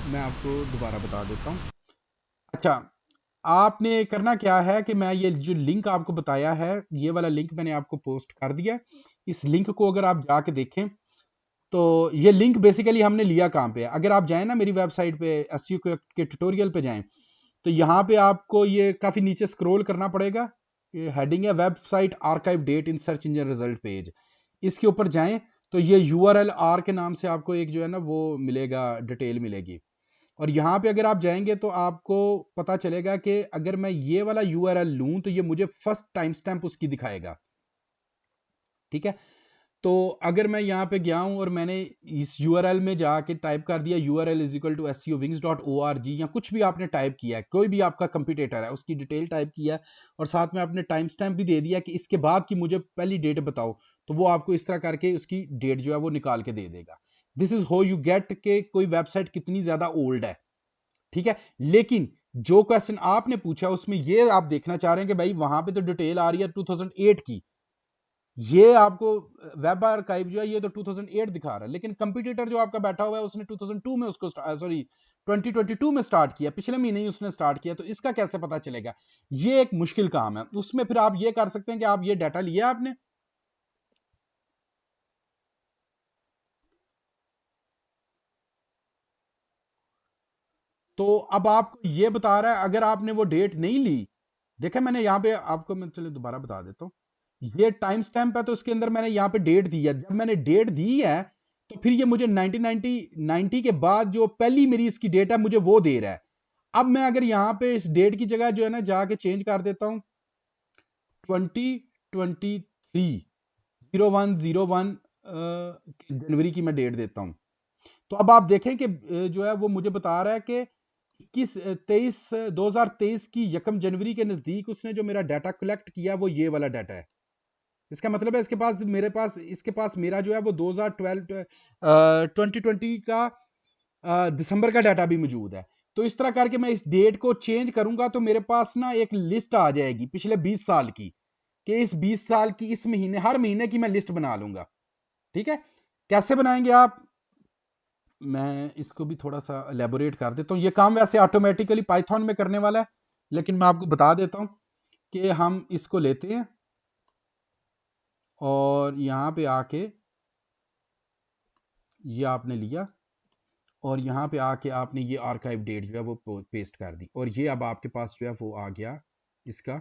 मैं आपको दोबारा बता देता हूँ। अच्छा, आपने करना क्या है कि मैं ये जो लिंक आपको बताया है, ये वाला लिंक मैंने आपको पोस्ट कर दिया। इस लिंक को अगर आप जाके देखें तो ये लिंक बेसिकली हमने लिया कहाँ पे है। अगर आप जाएं ना मेरी वेबसाइट पे, एसईओ के ट्यूटोरियल पे जाएं, तो यहाँ पे आपको ये काफी नीचे स्क्रॉल करना पड़ेगा। ये हेडिंग है website archive date in search engine result page. इसके ऊपर जाएं तो ये यूआरएल आर के नाम से आपको एक जो है ना वो मिलेगा, डिटेल मिलेगी। और यहाँ पे अगर आप जाएंगे तो आपको पता चलेगा कि अगर मैं ये वाला यूआरएल लूं तो ये मुझे फर्स्ट टाइम स्टैंप उसकी दिखाएगा। ठीक है, तो अगर मैं यहाँ पे गया हूं और मैंने इस यूआरएल में जाके टाइप कर दिया URL is equal to seo-wings.org, या कुछ भी आपने टाइप किया है, कोई भी आपका कंप्यूटर है उसकी डिटेल टाइप किया है, और साथ में आपने टाइम स्टैम्प भी दे दिया कि इसके बाद की मुझे पहली डेट बताओ, तो वो आपको इस तरह करके उसकी डेट जो है वो निकाल के दे देगा। This is how you get के कोई वेबसाइट कितनी ज्यादा ओल्ड है। ठीक है, लेकिन जो क्वेश्चन आपने पूछा उसमें ये आप देखना चाह रहे हैं कि भाई वहां पे तो डिटेल आ रही है 2008 की, ये आपको वेब आर्काइव जो है ये तो 2008 दिखा रहा है, लेकिन कंप्यूटर जो आपका बैठा हुआ है उसने 2002 में उसको सॉरी 2022 में स्टार्ट किया, पिछले महीने ही उसने स्टार्ट किया, तो इसका कैसे पता चलेगा? ये एक मुश्किल काम है। उसमें फिर आप ये कर सकते हैं कि आप ये डाटा लिया आपने, तो अब आपको ये बता रहा है अगर आपने वो डेट नहीं ली, देखे मैंने यहाँ पे आपको, मैं चलिए दोबारा बता देता हूँ, ये टाइम स्टैम्प है तो उसके अंदर मैंने यहाँ पे डेट दी है, जब मैंने डेट दी है तो फिर ये मुझे 1990 के बाद जो पहली मेरी इसकी डेट है मुझे वो दे रहा है। अब मैं अगर यहाँ पे इस डेट की जगह जो है ना जाके चेंज कर देता हूँ 2023 01/01 जनवरी की मैं डेट देता हूँ, तो अब आप देखें कि जो है वो मुझे बता रहा है कि 2023 की यकम जनवरी के नजदीक उसने जो मेरा डाटा कलेक्ट किया वो ये वाला डाटा है। इसका मतलब है इसके पास मेरे पास इसके पास मेरा जो है वो 2012 2020 का दिसंबर का डाटा भी मौजूद है। तो इस तरह करके मैं इस डेट को चेंज करूंगा तो मेरे पास ना एक लिस्ट आ जाएगी पिछले 20 साल की, कि इस 20 साल की इस महीने हर महीने की मैं लिस्ट बना लूंगा। ठीक है, कैसे बनाएंगे आप? मैं इसको भी थोड़ा सा एलेबोरेट कर देता हूँ। ये काम वैसे ऑटोमेटिकली पाइथन में करने वाला है, लेकिन मैं आपको बता देता हूँ कि हम इसको लेते हैं और यहाँ पे आके ये आपने लिया और यहाँ पे आके आपने ये आर्काइव डेट जो है वो पेस्ट कर दी, और ये अब आपके पास जो है वो आ गया इसका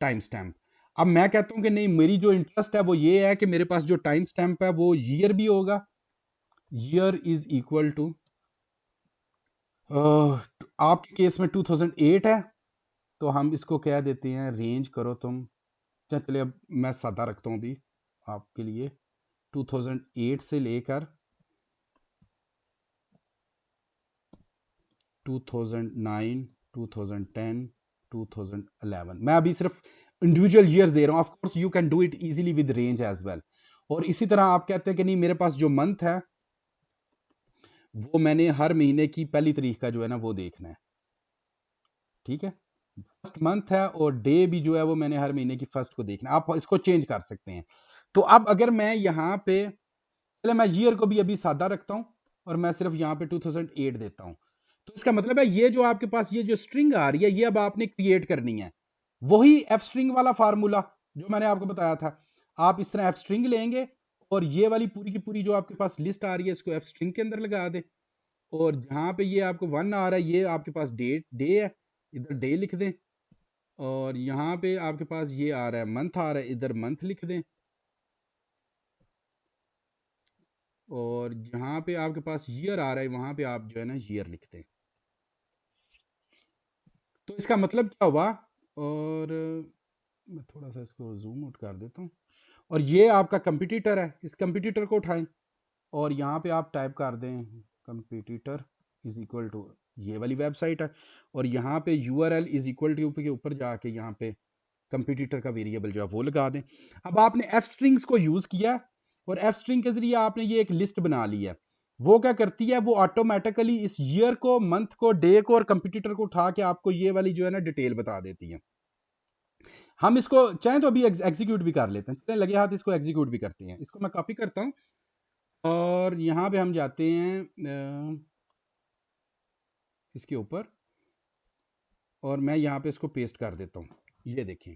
टाइम स्टैम्प। अब मैं कहता हूँ कि नहीं, मेरी जो इंटरेस्ट है वो ये है कि मेरे पास जो टाइम स्टैम्प है वो ईयर भी होगा। ईयर इज इक्वल टू आपके केस में 2008 है, तो हम इसको कह देते हैं रेंज करो तुम। चलिए अब मैं सादा रखता हूँ अभी आपके लिए, 2008 से लेकर 2009, 2010, 2011, मैं अभी सिर्फ इंडिविजुअल ईयर्स दे रहा हूँ। Of course you can do it easily with range as well. और इसी तरह आप कहते हैं कि नहीं मेरे पास जो मंथ है वो मैंने हर महीने की पहली तारीख का जो है ना वो देखना है। ठीक है, फर्स्ट मंथ है और डे भी जो है वो मैंने हर महीने की फर्स्ट को देखना है। आप इसको चेंज कर सकते हैं। तो अब अगर मैं यहाँ पे, चले मैं ईयर को भी अभी सादा रखता हूं और मैं सिर्फ यहां पे 2008 देता हूं, तो इसका मतलब है ये जो आपके पास ये जो स्ट्रिंग आ रही है ये अब आपने क्रिएट करनी है, वही एफ स्ट्रिंग वाला फार्मूला जो मैंने आपको बताया था। आप इस तरह एफ स्ट्रिंग लेंगे और ये वाली पूरी की पूरी जो आपके पास लिस्ट आ रही है इसको एफ स्ट्रिंग के अंदर लगा दे, और जहां पे ये आपको वन आ रहा है ये आपके पास डेट डे है, इधर डे लिख दें, और यहाँ पे आपके पास ये आ रहा है मंथ आ रहा है, इधर मंथ लिख दें, और जहां पे आपके पास ईयर आ रहा है वहां पे आप जो है ना ईयर लिखते हैं। तो इसका मतलब क्या हुआ? और मैं थोड़ा सा इसको जूम आउट कर देता हूँ, और ये आपका कंपटीटर है, इस कंपटीटर को उठाएं और यहाँ पे आप टाइप कर दें कंपटीटर इज इक्वल टू ये वाली वेबसाइट है, और यहाँ पे यूआरएल इज इक्वल टू के ऊपर जाके यहाँ पे कंपटीटर का वेरिएबल जो है वो लगा दें। अब आपने एफ स्ट्रिंग्स को यूज किया और एफ स्ट्रिंग के जरिए आपने ये एक लिस्ट बना ली है। वो क्या करती है, वो ऑटोमेटिकली इस ईयर को, मंथ को, डे को और कंप्यूटर को उठा के आपको ये वाली जो है ना डिटेल बता देती है। हम इसको चाहें तो अभी एग्जीक्यूट भी कर लेते हैं, चलें लगे हाथ इसको एग्जीक्यूट भी करते हैं। इसको मैं कॉपी करता हूं और यहां पे हम जाते हैं इसके ऊपर, और मैं यहाँ पे इसको पेस्ट कर देता हूँ, ये देखें।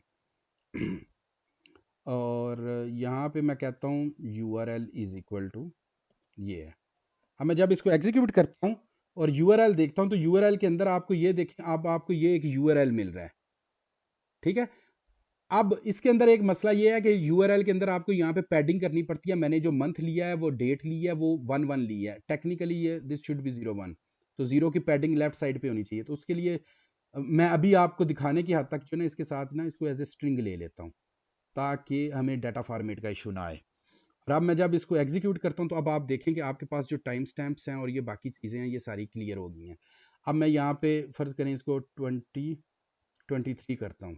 और यहाँ पे मैं कहता हूँ URL इज इक्वल टू ये है। अब मैं जब इसको एग्जीक्यूट करता हूँ और URL देखता हूँ तो URL के अंदर आपको ये देखें, अब आपको ये एक URL मिल रहा है, ठीक है। अब इसके अंदर एक मसला ये है कि URL के अंदर आपको यहाँ पे पैडिंग करनी पड़ती है। मैंने जो मंथ लिया है, वो डेट ली है, वो 1-1 ली है। टेक्निकली ये दिस शुड बी 0-1, तो 0 की पैडिंग लेफ्ट साइड पे होनी चाहिए। तो उसके लिए मैं अभी आपको दिखाने की हद तक जो ना इसके साथ ना इसको एज ए स्ट्रिंग ले लेता हूँ, ताकि हमें डाटा फॉर्मेट का इशू ना आए। और अब मैं जब इसको एग्जीक्यूट करता हूँ तो अब आप देखें कि आपके पास जो टाइम स्टैम्प्स हैं और ये बाकी चीज़ें हैं, ये सारी क्लियर हो गई हैं। अब मैं यहाँ पे फ़र्ज़ करें इसको 2023 करता हूँ,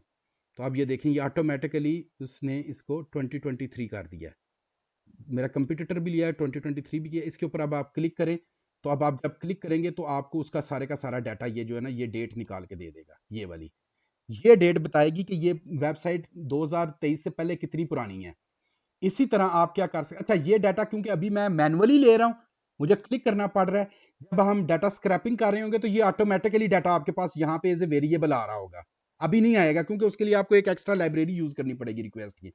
तो आप ये देखें, ये ऑटोमेटिकली उसने इसको 2023 कर दिया है। मेरा कंप्यूटर भी लिया है, 2023 भी किया। इसके ऊपर अब आप क्लिक करें, तो अब आप जब क्लिक करेंगे तो आपको उसका सारे का सारा डाटा, ये जो है ना, ये डेट निकाल के दे देगा। ये वाली ये डेट बताएगी कि ये वेबसाइट 2023 से पहले कितनी पुरानी है। इसी तरह आप क्या कर सकते, अच्छा ये डाटा क्योंकि अभी मैं मैनुअली ले रहा हूं, मुझे क्लिक करना पड़ रहा है। जब हम डाटा स्क्रैपिंग कर रहे होंगे तो ये ऑटोमेटिकली डाटा आपके पास यहाँ पे एज ए वेरिएबल आ रहा होगा। अभी नहीं आएगा क्योंकि उसके लिए आपको एक एक्स्ट्रा लाइब्रेरी यूज करनी पड़ेगी रिक्वेस्ट की।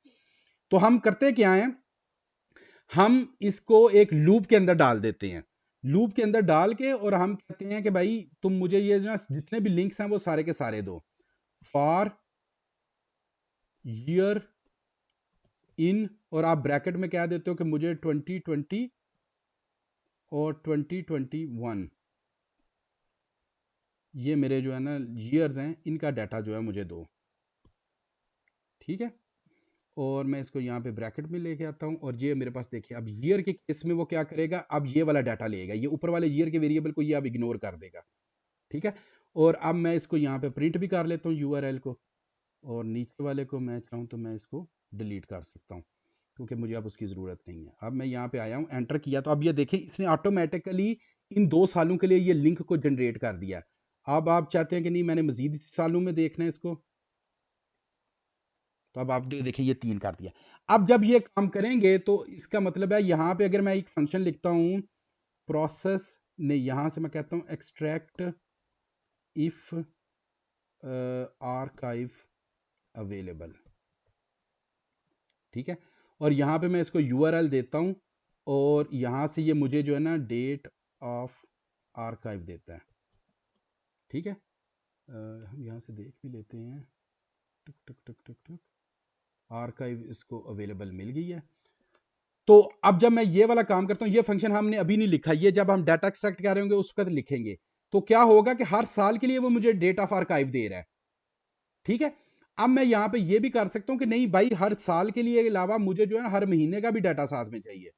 तो हम करते क्या है, हम इसको एक लूप के अंदर डाल देते हैं। लूप के अंदर डाल के और हम कहते हैं कि भाई तुम मुझे ये जो जितने भी लिंक्स हैं वो सारे के सारे दो। फॉर ईयर इन, और आप ब्रैकेट में क्या देते हो कि मुझे 2020 और 2021, ये मेरे जो है ना ईयर्स हैं, इनका डाटा जो है मुझे दो, ठीक है। और मैं इसको यहाँ पे ब्रैकेट में लेके आता हूँ, और ये मेरे पास देखिए, अब ईयर के केस में वो क्या करेगा, अब ये वाला डाटा लेगा, ये ऊपर वाले ईयर के वेरिएबल को ये अब इग्नोर कर देगा, ठीक है। और अब मैं इसको यहाँ पे प्रिंट भी कर लेता हूँ URL को, और नीचे वाले को मैं चाहूँ तो मैं इसको डिलीट कर सकता हूँ क्योंकि मुझे अब उसकी ज़रूरत नहीं है। अब मैं यहाँ पे आया हूँ, एंटर किया, तो अब ये देखें इसने ऑटोमेटिकली इन 2 सालों के लिए ये लिंक को जनरेट कर दिया। अब आप चाहते हैं कि नहीं मैंने मजीद सालों में देखना है इसको, तो अब आप देखें ये 3 कर दिया। अब जब ये काम करेंगे तो इसका मतलब है यहाँ पे अगर मैं एक फंक्शन लिखता हूँ प्रोसेस, नहीं यहाँ से मैं कहता हूँ एक्सट्रैक्ट इफ आर्काइव अवेलेबल, ठीक है। और यहाँ पे मैं इसको URL देता हूँ, और यहाँ से ये मुझे जो है ना डेट ऑफ आर्काइव देता है, ठीक है। हम यहाँ से देख भी लेते हैं, टुक टुक टुक टुक टुक, आर्काइव इसको अवेलेबल मिल गई है। तो अब जब मैं ये वाला काम करता हूँ, ये फंक्शन हमने अभी नहीं लिखा, ये जब हम डाटा एक्सट्रैक्ट कर रहे होंगे उस वक्त लिखेंगे। तो क्या होगा कि हर साल के लिए वो मुझे डेट ऑफ आर्काइव दे रहा है, ठीक है। अब मैं यहाँ पे ये भी कर सकता हूँ कि नहीं भाई हर साल के लिए अलावा मुझे जो है ना हर महीने का भी डाटा साथ में चाहिए।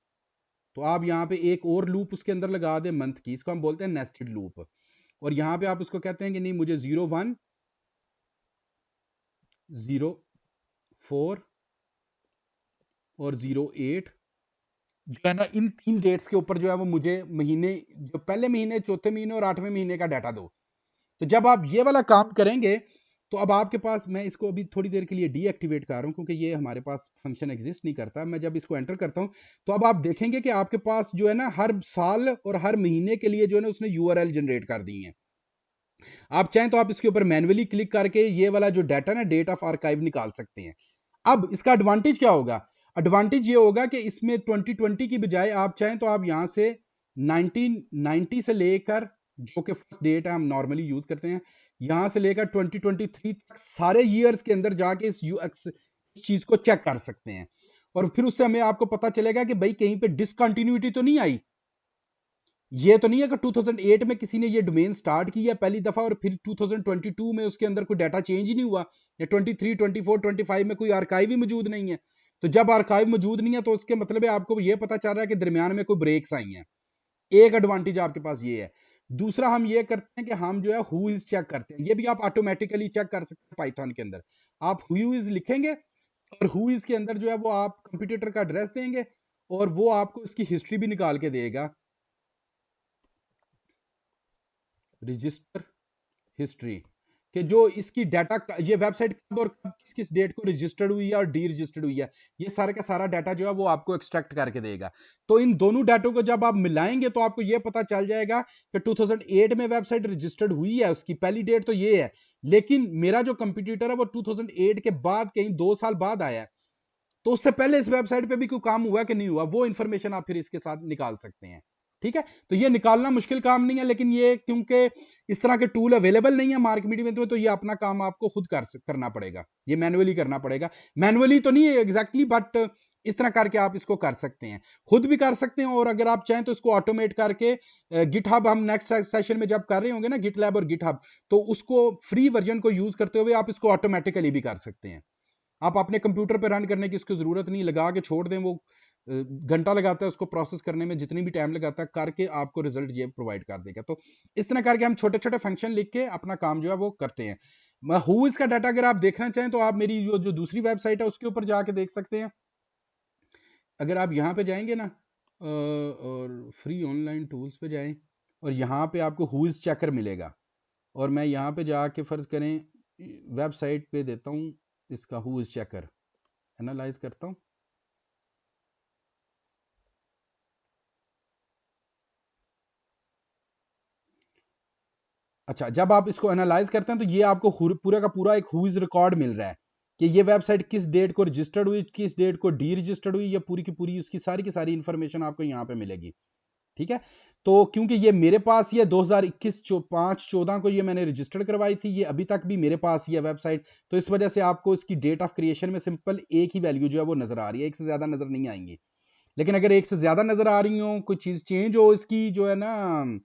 तो आप यहाँ पे एक और लूप उसके अंदर लगा दें मंथ की, इसको हम बोलते हैं नेस्टेड लूप। और यहाँ पे आप उसको कहते हैं कि नहीं मुझे 01, 04 और 08 जो है ना, इन 3 डेट्स के ऊपर जो है वो मुझे महीने, जो पहले महीने, चौथे महीने और 8वें महीने का डाटा दो। तो जब आप ये वाला काम करेंगे तो अब आपके पास, मैं इसको अभी थोड़ी देर के लिए डीएक्टिवेट कर रहा हूं क्योंकि ये हमारे पास फंक्शन एग्जिस्ट नहीं करता। मैं जब इसको एंटर करता हूं तो अब आप देखेंगे कि आपके पास जो है ना हर साल और हर महीने के लिए जो है ना उसने URL जनरेट कर दी है। आप चाहें तो आप इसके ऊपर मैन्युअली क्लिक करके ये वाला जो डाटा ना डेट ऑफ आर्काइव निकाल सकते हैं। अब इसका एडवांटेज क्या होगा, एडवांटेज ये होगा कि इसमें 2020 की बजाय आप चाहें तो आप यहां से 1990 से लेकर, जो कि फर्स्ट डेट है हम नॉर्मली यूज करते हैं, यहां से लेकर 2023 तक सारे ईयर्स के अंदर जाके इस चीज को चेक कर सकते हैं। और फिर उससे हमें आपको पता चलेगा कि भाई कहीं पे डिसकंटिन्यूटी तो नहीं आई। ये तो नहीं है कि 2008 में किसी ने ये डोमेन स्टार्ट किया पहली दफा और फिर 2022 में उसके अंदर कोई डाटा चेंज ही नहीं हुआ, या 23, 24, 25 में कोई आर्काइव ही मौजूद नहीं है। तो जब आर्काइव मौजूद नहीं है तो उसके मतलब है आपको ये पता चल रहा है कि दरमियान में कोई ब्रेक्स आई हैं। एक एडवांटेज आपके पास ये है। दूसरा हम ये करते हैं कि हम जो है हु इज चेक करते हैं, ये भी आप ऑटोमेटिकली चेक कर सकते हैं पाइथन के अंदर। आप हु इज लिखेंगे और हु इज के अंदर जो है वो आप कंप्यूटर का एड्रेस देंगे और वो आपको इसकी हिस्ट्री भी निकाल के देगा, रजिस्टर हिस्ट्री। कि जो इसकी डाटा, ये वेबसाइट कब और कब किस किस डेट को रजिस्टर्ड हुई है और डी रजिस्टर्ड हुई है, ये सारा का सारा डाटा जो है वो आपको एक्सट्रैक्ट करके देगा। तो इन दोनों डाटों को जब आप मिलाएंगे तो आपको ये पता चल जाएगा कि 2008 में वेबसाइट रजिस्टर्ड हुई है, उसकी पहली डेट तो ये है, लेकिन मेरा जो कंपटीटर है वो 2008 के बाद कहीं 2 साल बाद आया है, तो उससे पहले इस वेबसाइट पे भी कोई काम हुआ कि नहीं हुआ, वो इंफॉर्मेशन आप फिर इसके साथ निकाल सकते हैं। ठीक है, तो ये निकालना मुश्किल काम नहीं है, लेकिन ये क्योंकि इस तरह के टूल अवेलेबल नहीं है मार्केट में, तो ये अपना काम आपको खुद करना पड़ेगा, ये मैनुअली करना पड़ेगा। मैनुअली तो नहीं है एग्जैक्टली, बट इस तरह करके आप इसको कर सकते हैं, खुद भी कर सकते हैं, और अगर आप चाहें तो इसको ऑटोमेट करके गिटहब, हम नेक्स्ट सेशन में जब कर रहे होंगे ना गिटलैब और गिटहब, तो उसको फ्री वर्जन को यूज करते हुए आप इसको ऑटोमेटिकली भी कर सकते हैं। आप अपने कंप्यूटर पर रन करने की इसको जरूरत नहीं, लगा के छोड़ दें, वो घंटा लगाता है उसको प्रोसेस करने में, जितनी भी टाइम लगाता है करके आपको रिजल्ट ये प्रोवाइड कर देगा। तो इस तरह करके हम छोटे छोटे फंक्शन लिख के अपना काम जो है वो करते हैं। हु इसका डाटा अगर आप देखना चाहें तो आप मेरी जो दूसरी वेबसाइट है उसके ऊपर जाके देख सकते हैं। अगर आप यहाँ पे जाएंगे ना और फ्री ऑनलाइन टूल्स पे जाएं, और यहाँ पे आपको हु इज चेकर मिलेगा, और मैं यहाँ पे जाके फर्ज करें वेबसाइट पे देता हूँ इसका हु इज चेकर, एनालाइज करता हूँ। अच्छा, जब आप इसको एनालाइज करते हैं तो ये आपको पूरा का पूरा एक हुईज रिकॉर्ड मिल रहा है कि ये वेबसाइट किस डेट को रजिस्टर्ड हुई, किस डेट को डी रजिस्टर्ड हुई, या पूरी की पूरी उसकी सारी की सारी इंफॉर्मेशन आपको यहाँ पे मिलेगी। ठीक है, तो क्योंकि ये मेरे पास ये 2021 5/14 को ये मैंने रजिस्टर्ड करवाई थी, ये अभी तक भी मेरे पास ये वेबसाइट, तो इस वजह से आपको इसकी डेट ऑफ क्रिएशन में सिंपल एक ही वैल्यू जो है वो नजर आ रही है, एक से ज्यादा नजर नहीं आएंगी। लेकिन अगर एक से ज्यादा नजर आ रही हो, कोई चीज चेंज हो, इसकी जो है ना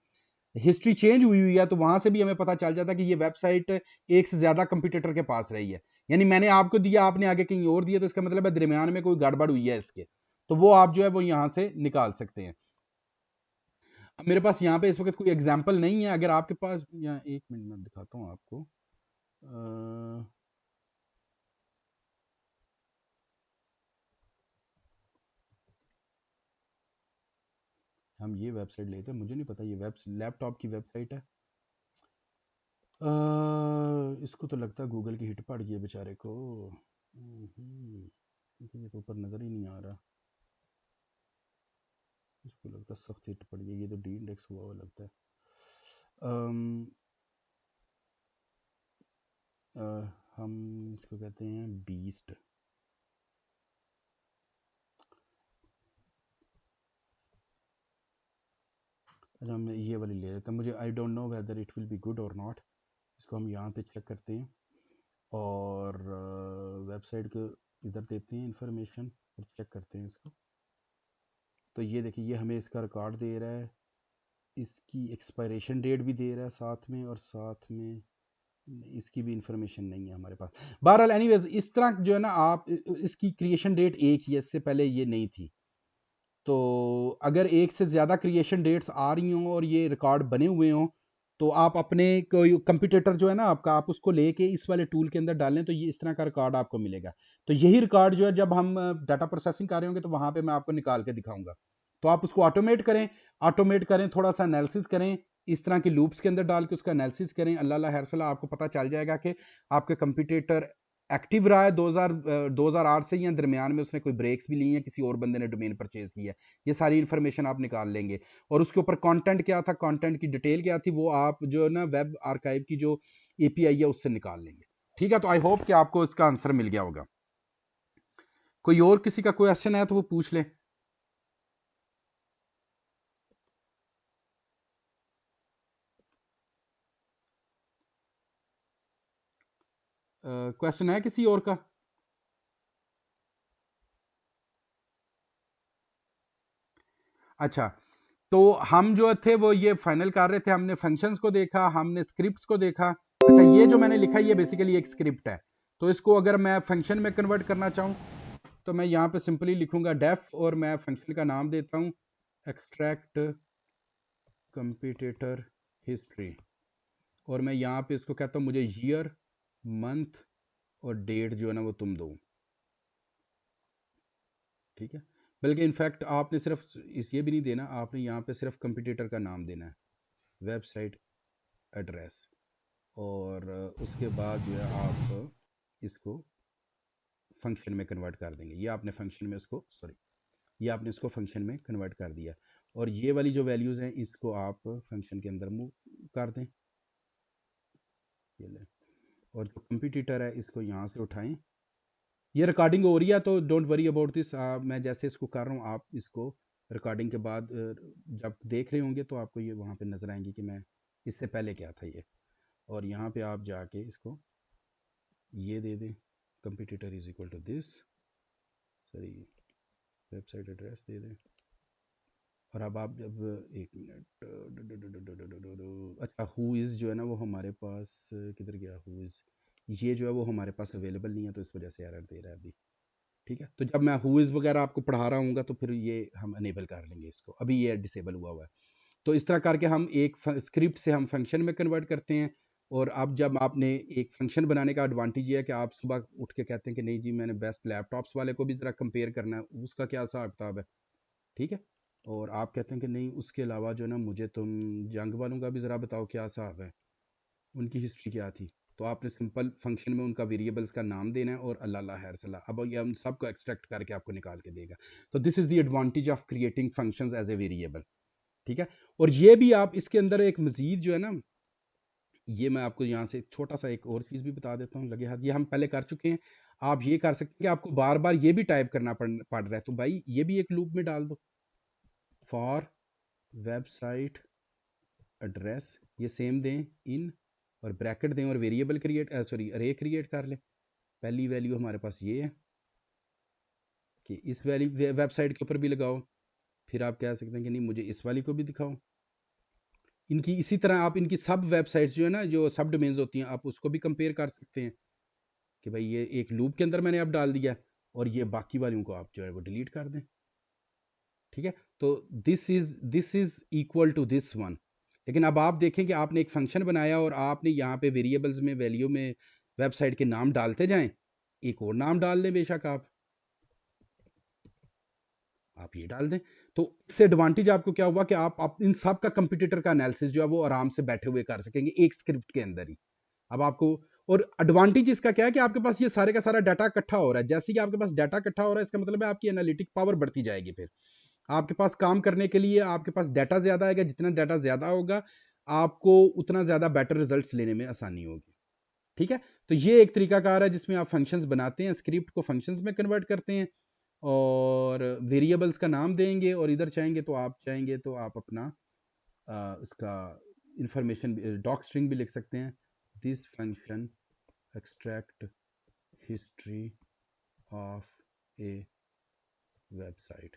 हिस्ट्री चेंज हुई हुई है, तो वहां से भी हमें पता चल जाता है कि ये वेबसाइट एक से ज्यादा कंपटीटर के पास रही है, यानी मैंने आपको दिया, आपने आगे कहीं और दिया, तो इसका मतलब है दरमियान में कोई गड़बड़ हुई है इसके, तो वो आप जो है वो यहां से निकाल सकते हैं। अब मेरे पास यहाँ पे इस वक्त कोई एग्जाम्पल नहीं है, अगर आपके पास, यहाँ एक मिनट में दिखाता हूँ आपको। हम ये वेबसाइट लेते हैं, मुझे नहीं पता ये लैपटॉप की वेबसाइट है। इसको तो लगता है गूगल की हिट पड़ गई है बेचारे को, क्योंकि ये तो ऊपर नज़र ही नहीं आ रहा, इसको लगता है सख्त हिट पड़ गई, ये तो डी इंडेक्स हुआ हुआ लगता है। हम इसको कहते हैं बीस्ट। अच्छा, हम ये वाली ले लेते हैं, मुझे I don't know whether it will be good और नॉट। इसको हम यहाँ पे चेक करते हैं, और वेबसाइट को इधर देते हैं इंफॉर्मेशन, और चेक करते हैं इसको। तो ये देखिए, ये हमें इसका रिकॉर्ड दे रहा है, इसकी एक्सपायरेशन डेट भी दे रहा है साथ में, और साथ में इसकी भी इंफॉर्मेशन नहीं है हमारे पास। बहरहाल एनीवेज, इस तरह जो है ना, आप इसकी क्रिएशन डेट एक ही है, इससे पहले ये नहीं थी। तो अगर एक से ज़्यादा क्रिएशन डेट्स आ रही हों और ये रिकॉर्ड बने हुए हों, तो आप अपने कोई कंप्यूटर जो है ना आपका, आप उसको लेके इस वाले टूल के अंदर डालें, तो ये इस तरह का रिकॉर्ड आपको मिलेगा। तो यही रिकॉर्ड जो है जब हम डाटा प्रोसेसिंग कर रहे होंगे तो वहां पे मैं आपको निकाल के दिखाऊंगा। तो आप उसको ऑटोमेट करें, थोड़ा सा एनालिसिस करें, इस तरह के लूप्स के अंदर डाल के उसका एनालिसिस करें, अल्लाह हर सलाह आपको पता चल जाएगा कि आपके कंप्यूटर एक्टिव रहा है 2008 से, या दरमियान में उसने कोई ब्रेक्स भी ली हैं, किसी और बंदे ने डोमेन परचेज किया है। ये सारी इंफॉर्मेशन आप निकाल लेंगे, और उसके ऊपर कंटेंट क्या था, कंटेंट की डिटेल क्या थी, वो आप जो है ना वेब आर्काइव की जो एपीआई है उससे निकाल लेंगे। ठीक है, तो आई होप कि आपको इसका आंसर मिल गया होगा। कोई और किसी का क्वेश्चन है तो वो पूछ ले। क्वेश्चन है किसी और का? अच्छा, तो हम जो थे वो ये फाइनल कर रहे थे, हमने फंक्शंस को देखा, हमने स्क्रिप्ट्स को देखा। अच्छा, ये जो मैंने लिखा ये बेसिकली एक स्क्रिप्ट है, तो इसको अगर मैं फंक्शन में कन्वर्ट करना चाहूँ तो मैं यहाँ पे सिंपली लिखूंगा डेफ, और मैं फंक्शन का नाम देता हूँ एक्सट्रैक्ट कंप्यूटेटर हिस्ट्री, और मैं यहाँ पे इसको कहता हूँ मुझे ईयर, मंथ और डेट जो है ना वो तुम दो। ठीक है, बल्कि इनफैक्ट आपने सिर्फ इस ये भी नहीं देना, आपने यहाँ पे सिर्फ कंप्यूटेटर का नाम देना है, वेबसाइट एड्रेस, और उसके बाद जो है आप इसको फंक्शन में कन्वर्ट कर देंगे। ये आपने फंक्शन में उसको ये आपने इसको फंक्शन में कन्वर्ट कर दिया, और ये वाली जो वैल्यूज़ हैं इसको आप फंक्शन के अंदर मूव कर दें। ये लें, और जो कंपटीटर है इसको यहाँ से उठाएं। ये रिकॉर्डिंग हो रही है तो डोंट वरी अबाउट दिस। मैं जैसे इसको कर रहा हूँ आप इसको रिकॉर्डिंग के बाद जब देख रहे होंगे तो आपको ये वहाँ पे नज़र आएंगे कि मैं इससे पहले क्या था ये। और यहाँ पे आप जाके इसको ये दे दें, competitor is equal to this, sorry website address दे दें। और अब आप जब एक मिनट, अच्छा हु इज़ जो है ना वो हमारे पास किधर गया, हु इज़ ये जो है वो हमारे पास अवेलेबल नहीं है, तो इस वजह से एरर दे रहा है अभी। ठीक है, तो जब मैं हु इज़ वगैरह आपको पढ़ा रहा हूँ तो फिर ये हम अनेबल कर लेंगे इसको। अभी ये डिसेबल हुआ है। तो इस तरह करके हम एक स्क्रिप्ट से हम फंक्शन में कन्वर्ट करते हैं। और अब जब आपने एक फंक्शन बनाने का एडवांटेज ये है कि आप सुबह उठ के कहते हैं कि नहीं जी मैंने बेस्ट लैपटॉप्स वाले को भी ज़रा कंपेयर करना है, उसका क्या हिसाब किताब है। ठीक है, और आप कहते हैं कि नहीं उसके अलावा जो ना मुझे तुम जंग वालों का भी ज़रा बताओ क्या हिसाब है, उनकी हिस्ट्री क्या थी। तो आपने सिंपल फंक्शन में उनका वेरिएबल्स का नाम देना है और अल्लाह ला हैर सला, अब ये हम सबको एक्सट्रैक्ट करके आपको निकाल के देगा। तो this is the advantage of creating functions as a variable. ठीक है, और ये भी आप इसके अंदर एक मजीद जो है ना, ये मैं आपको यहाँ से छोटा सा एक और चीज़ भी बता देता हूँ लगे हाथ। ये हम पहले कर चुके हैं, आप ये कर सकते हैं कि आपको बार बार ये भी टाइप करना पड़ रहा है, तो भाई ये भी एक लूप में डाल दो। फॉर वेबसाइट एड्रेस ये सेम दें इन, और ब्रैकेट दें और वेरिएबल क्रिएट सॉरी अरे क्रिएट कर लें। पहली वैल्यू हमारे पास ये है कि इस वैल्यू वेबसाइट के ऊपर भी लगाओ। फिर आप कह सकते हैं कि नहीं मुझे इस वाली को भी दिखाओ। इनकी इसी तरह आप इनकी सब वेबसाइट्स जो है ना, जो सब डोमेन्स होती हैं, आप उसको भी कंपेयर कर सकते हैं कि भाई ये एक लूप के अंदर मैंने अब डाल दिया, और ये बाकी वालों को आप जो है वो डिलीट कर दें। ठीक है, तो this is equal to this one. लेकिन अब आप देखें कि आपने एक फंक्शन बनाया और आपने यहाँ पे वेरिएबल्स में वैल्यू में वेबसाइट के नाम डालते जाएं, एक और नाम डाल दें बेशक आप ये डाल दें। तो इससे एडवांटेज आपको क्या हुआ कि आप इन सब का कंपटीटर का एनालिसिस जो है वो आराम से बैठे हुए कर सकेंगे एक स्क्रिप्ट के अंदर ही। अब आपको, और एडवांटेज इसका क्या है कि आपके पास ये सारे का सारा डाटा इकट्ठा हो रहा है। जैसे कि आपके पास डाटा इकट्ठा हो रहा है, इसका मतलब है आपकी एनालिटिक पावर बढ़ती जाएगी। फिर आपके पास काम करने के लिए आपके पास डाटा ज्यादा आएगा, जितना डाटा ज्यादा होगा आपको उतना ज्यादा बेटर रिजल्ट्स लेने में आसानी होगी। ठीक है, तो ये एक तरीकाकार है जिसमें आप फंक्शंस बनाते हैं, स्क्रिप्ट को फंक्शंस में कन्वर्ट करते हैं और वेरिएबल्स का नाम देंगे, और इधर चाहेंगे तो आप अपना इसका इंफॉर्मेशन डॉक स्ट्रिंग भी लिख सकते हैं। This function extract history of A website.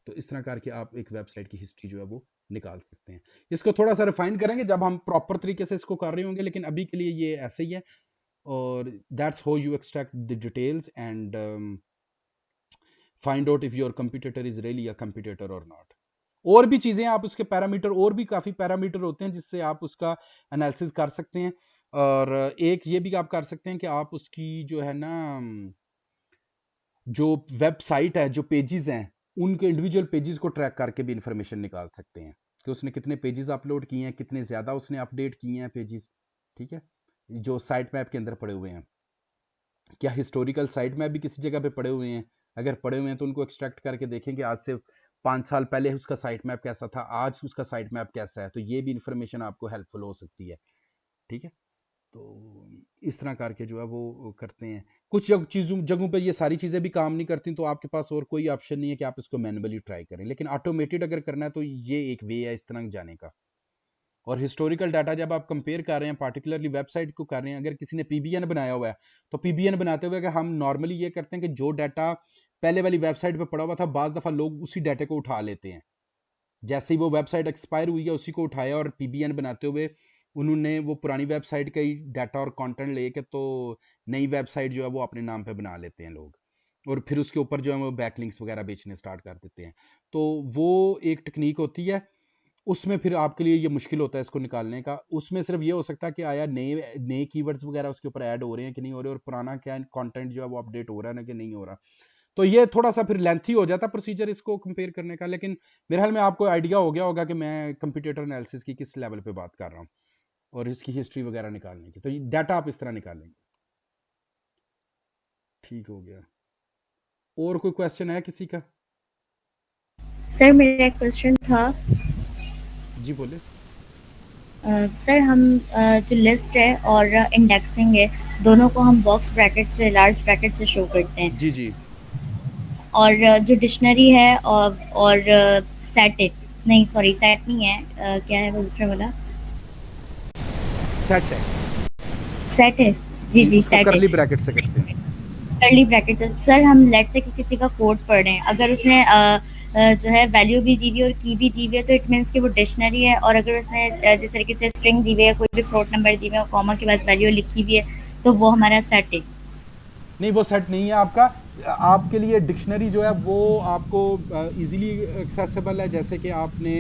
तो इस तरह करके आप एक वेबसाइट की हिस्ट्री जो है वो निकाल सकते हैं। इसको थोड़ा सा रिफाइन करेंगे जब हम प्रॉपर तरीके से इसको कर रहे होंगे, लेकिन अभी के लिए ये ऐसे ही है। और that's how you extract the details and find out if your computer is really a computer और नॉट। और भी चीजें आप उसके पैरामीटर, और भी काफी पैरामीटर होते हैं जिससे आप उसका एनालिसिस कर सकते हैं। और एक ये भी आप कर सकते हैं कि आप उसकी जो है ना, जो वेबसाइट है, जो पेजेस हैं, उनके इंडिविजुअल पेजेस को ट्रैक करके भी इंफॉर्मेशन निकाल सकते हैं कि उसने कितने पेजेस अपलोड किए हैं, कितने ज़्यादा उसने अपडेट किए हैं पेजेस। ठीक है, जो साइट मैप के अंदर पड़े हुए हैं, क्या हिस्टोरिकल साइट मैप भी किसी जगह पे पड़े हुए हैं, अगर पड़े हुए हैं तो उनको एक्सट्रैक्ट करके देखेंगे आज से 5 साल पहले उसका साइट मैप कैसा था, आज उसका साइट मैप कैसा है, तो ये भी इंफॉर्मेशन आपको हेल्पफुल हो सकती है। ठीक है, तो इस तरह करके जो है वो करते हैं। कुछ चीज़ों जगहों पर ये सारी चीज़ें भी काम नहीं करती, तो आपके पास और कोई ऑप्शन नहीं है कि आप इसको मैनुअली ट्राई करें, लेकिन ऑटोमेटेड अगर करना है तो ये एक वे है इस तरह जाने का। और हिस्टोरिकल डाटा जब आप कंपेयर कर रहे हैं, पार्टिकुलरली वेबसाइट को कर रहे हैं, अगर किसी ने पीबीएन बनाया हुआ है तो पीबीएन बनाते हुए हम नॉर्मली ये करते हैं कि जो डाटा पहले वाली वेबसाइट पे पड़ा हुआ था, बाज दफ़ा लोग उसी डाटा को उठा लेते हैं। जैसे ही वो वेबसाइट एक्सपायर हुई है उसी को उठाया और पीबीएन बनाते हुए उन्होंने वो पुरानी वेबसाइट का ही डाटा और कंटेंट लेके तो नई वेबसाइट जो है वो अपने नाम पे बना लेते हैं लोग, और फिर उसके ऊपर जो है वो बैकलिंक्स वगैरह बेचने स्टार्ट कर देते हैं। तो वो एक टेक्निक होती है, उसमें फिर आपके लिए ये मुश्किल होता है इसको निकालने का। उसमें सिर्फ ये हो सकता है कि आया नए नए कीवर्ड्स वगैरह उसके ऊपर ऐड हो रहे हैं कि नहीं हो रहे, और पुराना क्या कंटेंट जो है वो अपडेट हो रहा है ना कि नहीं हो रहा। तो ये थोड़ा सा फिर लेंथी हो जाता प्रोसीजर इसको कंपेयर करने का, लेकिन मेरे ख्याल में आपको आइडिया हो गया होगा कि मैं कंप्यूटेटर एनालिसिस की किस लेवल पे बात कर रहा हूँ। और इसकी हिस्ट्री वगैरह निकालने की। तो ये डाटा आप इस तरह निकालेंगे। ठीक हो गया। और कोई क्वेश्चन है किसी का? सर मेरा एक क्वेश्चन था। जी बोले। सर हम जो लिस्ट है और इंडेक्सिंग है, दोनों को हम बॉक्स ब्रैकेट से, लार्ज ब्रैकेट से शो करते हैं। जी जी। और जो डिक्शनरी है और सेट है, नहीं सॉरी सेट नहीं है, क्या है वो दूसरा वाला? सेट है। सेट है। जी जी, जी उसको सेट है। करली ब्रैकेट से करते हैं। कर्ली ब्रैकेट से सर हम लेट से कि किसी का कोड पढ़ रहे हैं, अगर उसने जो है वैल्यू भी दी हुई है और की भी दी हुई है, तो इट मीन्स कि वो डिक्शनरी है। और अगर उसने जिस तरीके से स्ट्रिंग दी हुई है, कोई भी फ्लोट नंबर दी हुई है और कॉमा के बाद वैल्यू लिखी हुई है, तो वो हमारा सेट है। नहीं, वो सेट नहीं है आपका। आपके लिए डिक्शनरी जो है वो आपको इजीली एक्सेसिबल है। जैसे कि आपने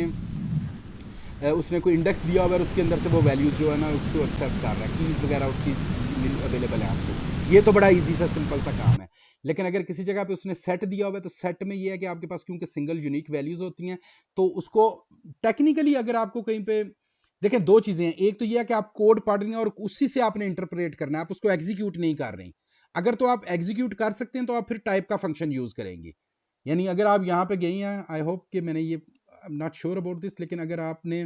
उसने कोई इंडेक्स दिया हुआ है और उसके अंदर से वो वैल्यूज जो है ना उसको एक्सेस कर रहा है, कीज वगैरह उसकी अवेलेबल है आपको। ये तो बड़ा इजी सा सिंपल सा काम है। लेकिन अगर किसी जगह पे उसने सेट दिया हुआ है, तो सेट में ये है कि आपके पास क्योंकि सिंगल यूनिक वैल्यूज होती हैं, तो उसको टेक्निकली अगर आपको कहीं पे देखें, दो चीजें हैं। एक तो ये है कि आप कोड पढ़ रही हैं और उसी से आपने इंटरप्रेट करना है, आप उसको एग्जीक्यूट नहीं कर रहे। अगर तो आप एग्जीक्यूट कर सकते हैं तो आप फिर टाइप का फंक्शन यूज करेंगे। यानी अगर आप यहाँ पे गई हैं, आई होप कि मैंने ये, I am not sure about this, लेकिन अगर आपने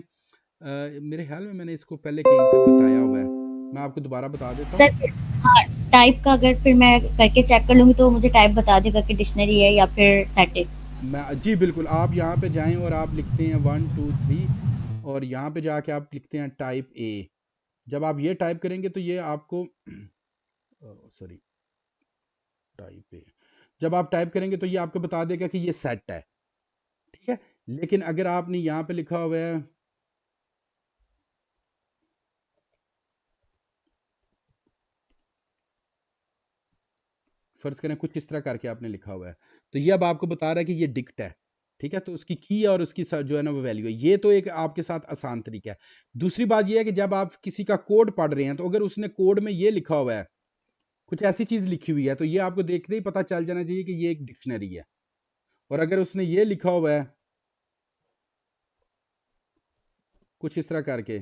मेरे ख्याल में मैंने इसको पहले कहीं पे बताया हुआ है, मैं आपको दोबारा बता देता हूँ। सर हाँ, टाइप का अगर फिर मैं करके चेक कर लूँगी तो मुझे टाइप बता देगा कि डिक्शनरी है या फिर सेट है। मैं जी बिल्कुल, आप यहाँ पे जाएं और आप लिखते हैं 1 2 3, और यहाँ पे जाके आप लिखते हैं टाइप ए। जब आप ये टाइप करेंगे तो ये आपको सॉरी, टाइप ए, जब आप टाइप करेंगे तो ये आपको बता देगा कि ये सेट है। ठीक है। लेकिन अगर आपने यहाँ पे लिखा हुआ है, फर्ज करें कुछ इस तरह करके आपने लिखा हुआ है, तो ये अब आपको बता रहा है कि ये डिक्ट है। ठीक है, तो उसकी की और उसकी जो है ना वो वैल्यू है। ये तो एक आपके साथ आसान तरीका है। दूसरी बात ये है कि जब आप किसी का कोड पढ़ रहे हैं, तो अगर उसने कोड में ये लिखा हुआ है, कुछ ऐसी चीज लिखी हुई है, तो ये आपको देखते ही पता चल जाना चाहिए कि ये एक डिक्शनरी है। और अगर उसने ये लिखा हुआ है कुछ इस तरह करके,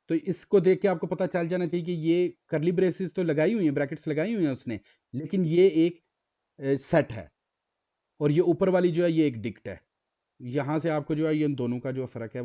तो इसको देख के आपको पता चल जाना चाहिए कि ये करली ब्रेसेस तो लगाई हुई है, ब्रैकेट्स लगाई हुई हैं उसने, लेकिन ये एक सेट है। और ये ऊपर वाली जो है ये एक डिक्ट है। यहां से आपको जो है ये इन दोनों का जो फर्क है